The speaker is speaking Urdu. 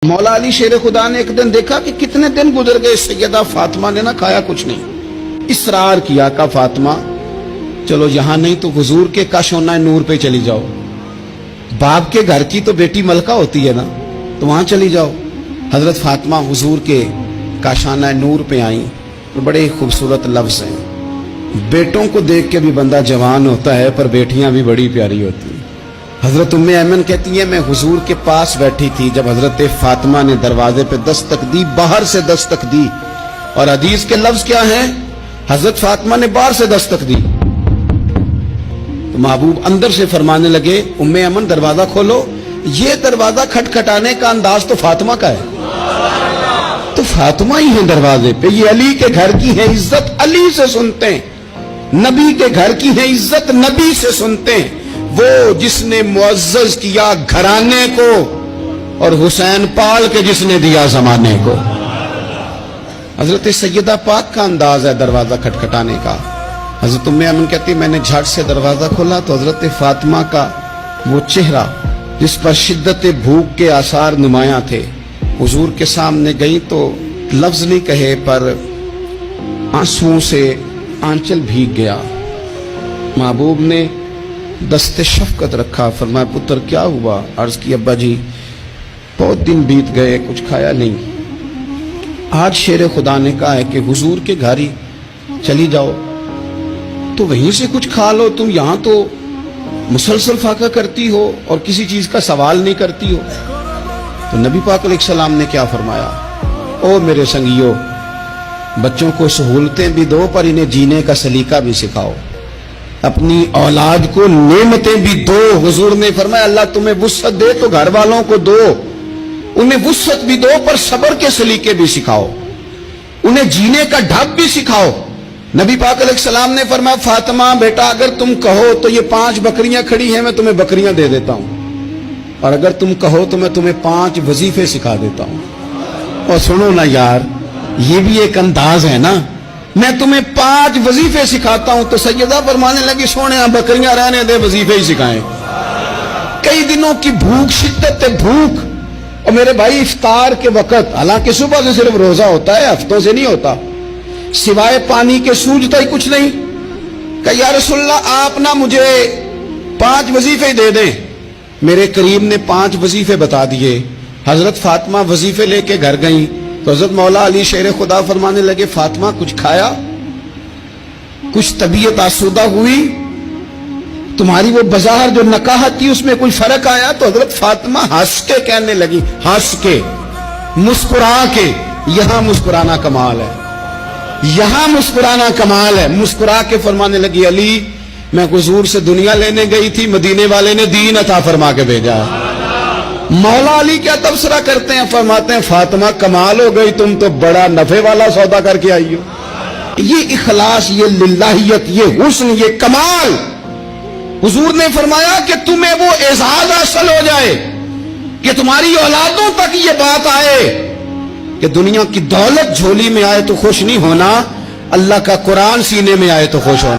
مولا علی شیر خدا نے ایک دن دیکھا کہ کتنے دن گزر گئے، سیدہ فاطمہ نے نہ کھایا کچھ نہیں، اصرار کیا کہ فاطمہ چلو یہاں نہیں تو حضور کے کاشانہ نور پہ چلی جاؤ، باپ کے گھر کی تو بیٹی ملکہ ہوتی ہے نا، تو وہاں چلی جاؤ۔ حضرت فاطمہ حضور کے کاشانہ نور پہ آئیں، بڑے خوبصورت لفظ ہیں، بیٹوں کو دیکھ کے بھی بندہ جوان ہوتا ہے پر بیٹیاں بھی بڑی پیاری ہوتی ہیں۔ حضرت ام ایمن کہتی ہے میں حضور کے پاس بیٹھی تھی جب حضرت فاطمہ نے دروازے پہ دستک دی، باہر سے دستک دی، اور حدیث کے لفظ کیا ہیں؟ حضرت فاطمہ نے باہر سے دستک دی تو محبوب اندر سے فرمانے لگے ام ایمن دروازہ کھولو۔ یہ دروازہ کھٹکھٹانے کا انداز تو فاطمہ کا ہے، تو فاطمہ ہی ہیں دروازے پہ، یہ علی کے گھر کی ہے عزت علی سے سنتے ہیں، نبی کے گھر کی ہے عزت نبی سے سنتے ہیں، وہ جس نے معزز کیا گھرانے کو اور حسین پال کے جس نے دیا زمانے کو۔ حضرت سیدہ پاک کا انداز ہے دروازہ کھٹکھٹانے کا۔ حضرت ام ایمن کہتی میں نے جھٹ سے دروازہ کھولا تو حضرت فاطمہ کا وہ چہرہ جس پر شدت بھوک کے آثار نمایاں تھے، حضور کے سامنے گئی تو لفظ نہیں کہے پر آنسوؤں سے آنچل بھیگ گیا۔ محبوب نے دست شفقت رکھا، فرمایا پتر کیا ہوا؟ عرض کی ابا جی بہت دن بیت گئے کچھ کھایا نہیں، آج شیر خدا نے کہا ہے کہ حضور کے گھر ہی چلی جاؤ تو وہیں سے کچھ کھا لو، تم یہاں تو مسلسل فاقہ کرتی ہو اور کسی چیز کا سوال نہیں کرتی ہو۔ تو نبی پاک علیہ السلام نے کیا فرمایا؟ او میرے سنگیو، بچوں کو سہولتیں بھی دو پر انہیں جینے کا سلیقہ بھی سکھاؤ، اپنی اولاد کو نعمتیں بھی دو۔ حضور نے فرمایا اللہ تمہیں وسعت دے تو گھر والوں کو دو، انہیں وسعت بھی دو پر صبر کے سلیقے بھی سکھاؤ، انہیں جینے کا ڈھب بھی سکھاؤ۔ نبی پاک علیہ السلام نے فرمایا فاطمہ بیٹا اگر تم کہو تو یہ 5 بکریاں کھڑی ہیں میں تمہیں بکریاں دے دیتا ہوں، اور اگر تم کہو تو میں تمہیں 5 وظیفے سکھا دیتا ہوں۔ اور سنو نا یار، یہ بھی ایک انداز ہے نا، میں تمہیں 5 وظیفے سکھاتا ہوں۔ تو سیدہ فرمانے لگی سونے بکریاں رہنے دے، وظیفے ہی سکھائیں۔ کئی دنوں کی بھوک، شدت بھوک، اور میرے بھائی افطار کے وقت، حالانکہ صبح سے صرف روزہ ہوتا ہے، ہفتوں سے نہیں ہوتا، سوائے پانی کے سوجتا ہی کچھ نہیں۔ کہ یا رسول اللہ آپ نہ مجھے 5 وظیفے دے دیں۔ میرے کریم نے 5 وظیفے بتا دیے۔ حضرت فاطمہ وظیفے لے کے گھر گئیں تو حضرت مولا علی شیر خدا فرمانے لگے فاطمہ کچھ کھایا؟ کچھ طبیعت آسودہ ہوئی؟ تمہاری وہ بظاہر جو نکاحت تھی اس میں کوئی فرق آیا؟ تو حضرت فاطمہ ہنس کے کہنے لگی، ہنس کے، مسکرا کے، یہاں مسکرانا کمال ہے، یہاں مسکرانا کمال ہے۔ مسکرا کے فرمانے لگی علی میں حضور سے دنیا لینے گئی تھی، مدینے والے نے دین عطا فرما کے بھیجا ہے۔ مولا علی کیا تبصرہ کرتے ہیں؟ فرماتے ہیں فاطمہ کمال ہو گئی، تم تو بڑا نفع والا سودا کر کے آئی ہو۔ یہ اخلاص، یہ للہیت، یہ حسن، یہ کمال، حضور نے فرمایا کہ تمہیں وہ اعزاز حاصل ہو جائے کہ تمہاری اولادوں تک یہ بات آئے کہ دنیا کی دولت جھولی میں آئے تو خوش نہیں ہونا، اللہ کا قرآن سینے میں آئے تو خوش ہونا۔